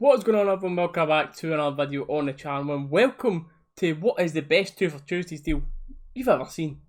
What is going on, everyone? Welcome back to another video on the channel and welcome to what is the best 2 for Tuesdays deal you've ever seen.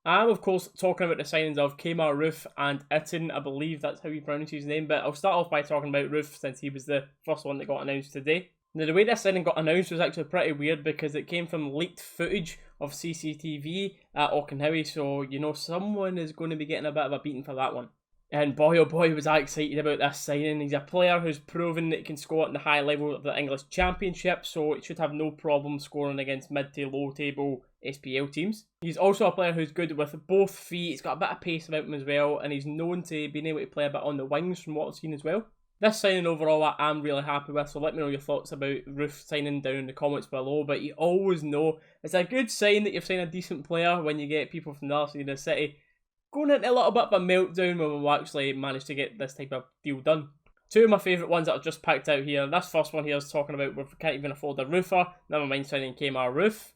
I'm of course talking about the signings of Roofe and Itten. I believe that's how you pronounce his name, but I'll start off by talking about Roofe since he was the first one that got announced today. Now the way this signing got announced was actually pretty weird because it came from leaked footage of CCTV at Auchenhowie, so you know someone is going to be getting a bit of a beating for that one. And boy oh boy was I excited about this signing. He's a player who's proven that he can score at the high level of the English Championship, so he should have no problem scoring against mid to low table SPL teams. He's also a player who's good with both feet, he's got a bit of pace about him as well, and he's known to being able to play a bit on the wings from what I've seen as well. This signing overall I'm really happy with, so let me know your thoughts about Roofe signing down in the comments below, but you always know it's a good sign that you've signed a decent player when you get people from the other side of the city going into a little bit of a meltdown when we'll actually manage to get this type of deal done. Two of my favourite ones that I've just picked out here. This first one here is talking about we can't even afford a roofer, never mind signing Roofe.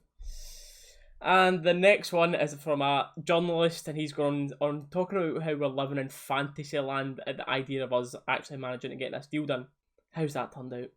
And the next one is from a journalist, and he's gone on talking about how we're living in fantasy land at the idea of us actually managing to get this deal done. How's that turned out?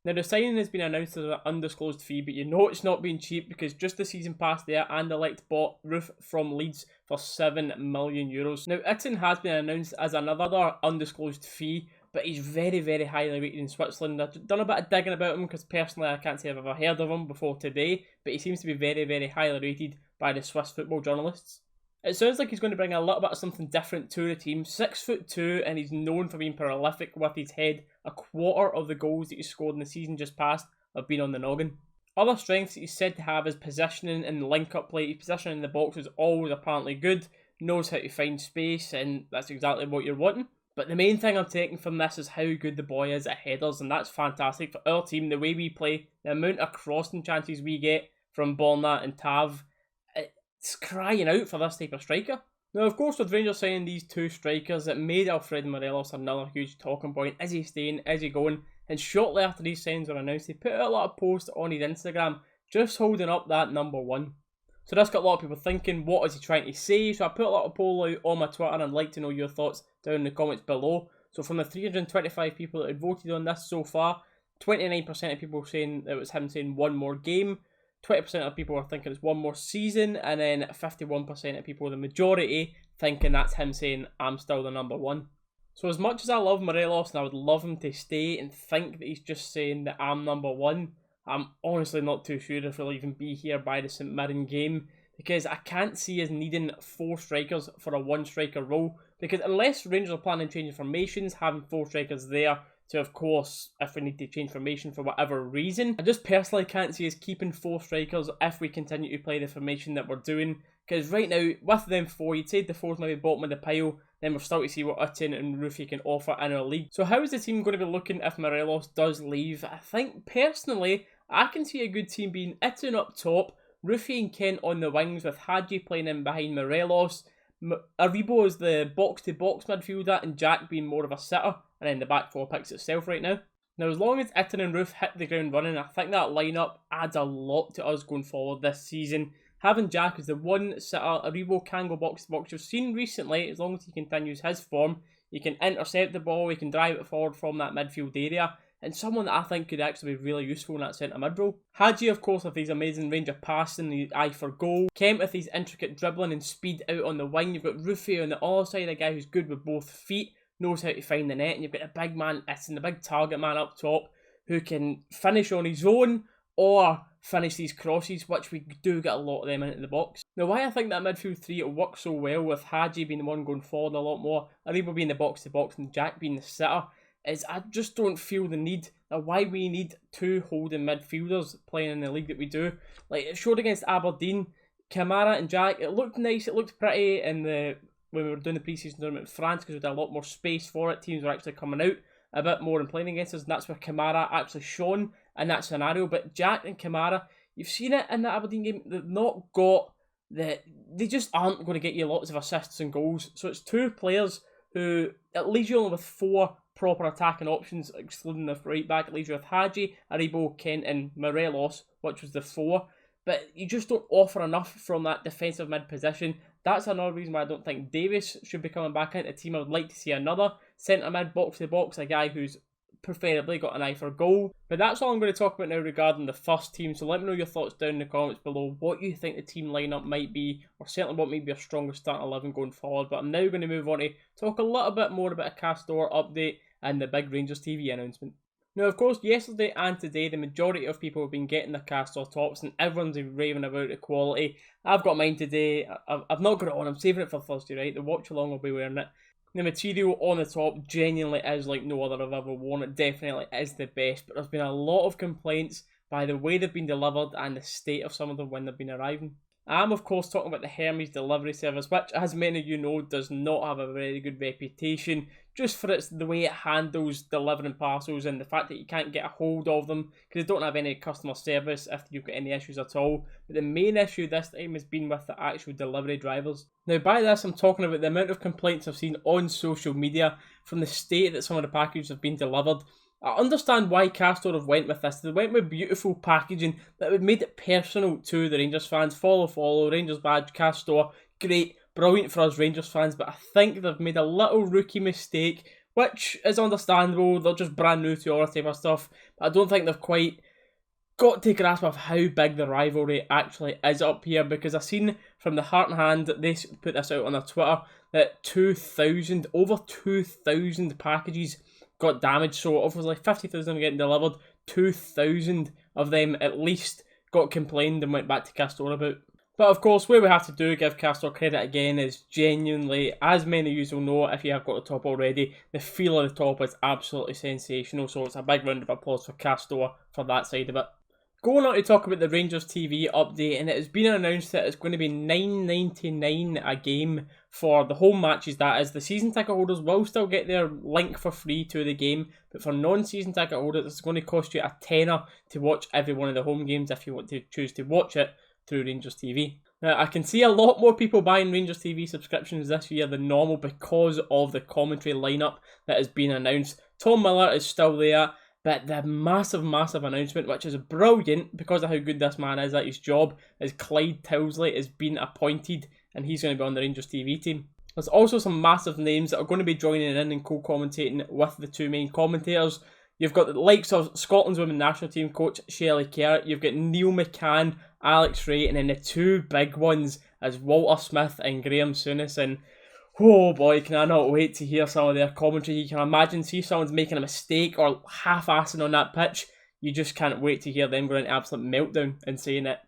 Now the signing has been announced as an undisclosed fee, but you know it's not being cheap because just the season pass there and Elect bought Roofe from Leeds for €7 million. Now Itten has been announced as another undisclosed fee, but he's very highly rated in Switzerland. I've done a bit of digging about him because personally I can't say I've ever heard of him before today, but he seems to be very highly rated by the Swiss football journalists. It sounds like he's going to bring a little bit of something different to the team. 6'2", and he's known for being prolific with his head. A quarter of the goals that he scored in the season just past have been on the noggin. Other strengths that he's said to have is positioning and link-up play. His positioning in the box is always apparently good. Knows how to find space, and that's exactly what you're wanting. But the main thing I'm taking from this is how good the boy is at headers, and that's fantastic for our team. The way we play, the amount of crossing chances we get from Borna and Tav, it's crying out for this type of striker. Now, of course, with Rangers signing these two strikers, it made Alfredo Morelos another huge talking point. Is he staying? Is he going? And shortly after these signings were announced, he put out a lot of posts on his Instagram just holding up that number one. So this got a lot of people thinking, what is he trying to say? So I put a lot of poll out on my Twitter, and I'd like to know your thoughts down in the comments below. So from the 325 people that had voted on this so far, 29% of people saying it was him saying one more game, 20% of people are thinking it's one more season, and then 51% of people, the majority, thinking that's him saying, I'm still the number one. So as much as I love Morelos and I would love him to stay and think that he's just saying that I'm number one, I'm honestly not too sure if he'll even be here by the St Mirren game, because I can't see us needing 4 strikers for a 1 striker role, because unless Rangers are planning changing formations, having 4 strikers there, so of course, if we need to change formation for whatever reason, I just personally can't see us keeping 4 strikers if we continue to play the formation that we're doing. Because right now, with them 4, you'd say the 4's maybe bottom of the pile, then we're still to see what Itten and Roofe can offer in our league. So how is the team going to be looking if Morelos does leave? I think, personally, I can see a good team being Itten up top, Roofe and Kent on the wings with Hadji playing in behind Morelos, Aribo is the box-to-box midfielder, and Jack being more of a sitter, and then the back 4 picks itself right now. Now, as long as Itten and Roofe hit the ground running, I think that lineup adds a lot to us going forward this season. Having Jack as the one sitter, Aribo can go box-to-box. You've seen recently, as long as he continues his form, he can intercept the ball, he can drive it forward from that midfield area, and someone that I think could actually be really useful in that centre mid role. Hadji, of course, with his amazing range of passing, the eye for goal. Kemp with his intricate dribbling and speed out on the wing. You've got Roofe on the other side, a guy who's good with both feet, knows how to find the net, and you've got a big man, Itten, the big target man up top, who can finish on his own or finish these crosses, which we do get a lot of them into the box. Now, why I think that midfield 3 will work so well, with Hadji being the one going forward a lot more, Aribo being the box-to-box, and Jack being the sitter, is I just don't feel the need, why we need 2 holding midfielders playing in the league that we do. Like, it showed against Aberdeen, Kamara and Jack, it looked nice, it looked pretty when we were doing the pre-season tournament with France, because we had a lot more space for it. Teams were actually coming out a bit more and playing against us, and that's where Kamara actually shone in that scenario. But Jack and Kamara, you've seen it in the Aberdeen game, they've not got they just aren't going to get you lots of assists and goals. So it's 2 players who, it leaves you only with 4 proper attacking options, excluding the right back. It leaves you with Hadji, Aribo, Kent and Morelos, which was the 4. But you just don't offer enough from that defensive mid position. That's another reason why I don't think Davis should be coming back into the team. I would like to see another centre mid, box to box, a guy who's preferably got an eye for goal. But that's all I'm going to talk about now regarding the first team. So let me know your thoughts down in the comments below, what you think the team lineup might be, or certainly what may be a stronger starting 11 going forward. But I'm now going to move on to talk a little bit more about a Castore update and the big Rangers TV announcement. Now, of course, yesterday and today, the majority of people have been getting their Castore tops and everyone's raving about the quality. I've got mine today. I've not got it on. I'm saving it for Thursday, right? The watch along will be wearing it. The material on the top genuinely is like no other I've ever worn. It definitely is the best, but there's been a lot of complaints by the way they've been delivered and the state of some of them when they've been arriving. I'm of course talking about the Hermes delivery service, which as many of you know does not have a very good reputation just for the way it handles delivering parcels and the fact that you can't get a hold of them because they don't have any customer service if you've got any issues at all. But the main issue this time has been with the actual delivery drivers. Now by this I'm talking about the amount of complaints I've seen on social media from the state that some of the packages have been delivered. I understand why Castore have went with this. They went with beautiful packaging that would made it personal to the Rangers fans. Follow, Rangers badge, Castore, great, brilliant for us Rangers fans, but I think they've made a little rookie mistake, which is understandable. They're just brand new to all that type of stuff, but I don't think they've quite got to grasp of how big the rivalry actually is up here, because I've seen from the Heart and Hand, they put this out on their Twitter, that over 2,000 packages got damaged. So obviously 50,000 getting delivered, 2,000 of them at least got complained and went back to Castore about. But of course, what we have to do, give Castore credit again, is genuinely, as many of you will know if you have got the top already, the feel of the top is absolutely sensational. So it's a big round of applause for Castore for that side of it. Going on to talk about the Rangers TV update, and it has been announced that it's going to be $9.99 a game for the home matches. That is, the season ticket holders will still get their link for free to the game, but for non-season ticket holders, it's going to cost you a tenner to watch every one of the home games if you want to choose to watch it through Rangers TV. Now, I can see a lot more people buying Rangers TV subscriptions this year than normal because of the commentary lineup that has been announced. Tom Miller is still there. But the massive announcement, which is brilliant because of how good this man is at his job, is Clyde Tilsley has been appointed and he's going to be on the Rangers TV team. There's also some massive names that are going to be joining in and co-commentating with the two main commentators. You've got the likes of Scotland's women's national team coach Shelley Kerr, you've got Neil McCann, Alex Ray, and then the two big ones as Walter Smith and Graham Souness. And oh boy, can I not wait to hear some of their commentary. You can imagine, see if someone's making a mistake or half-assing on that pitch, you just can't wait to hear them going into absolute meltdown and saying it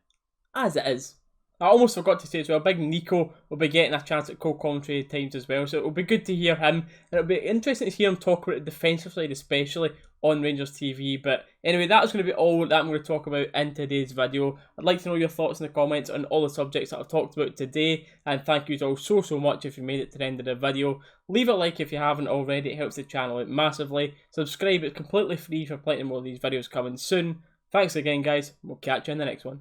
as it is. I almost forgot to say as well, Big Nico will be getting a chance at co-commentary at times as well, so it'll be good to hear him, and it'll be interesting to hear him talk about the defensive side especially on Rangers TV. But anyway, that's going to be all that I'm going to talk about in today's video. I'd like to know your thoughts in the comments on all the subjects that I've talked about today, and thank you all so much if you made it to the end of the video. Leave a like if you haven't already, it helps the channel out massively. Subscribe, it's completely free for plenty more of these videos coming soon. Thanks again guys, we'll catch you in the next one.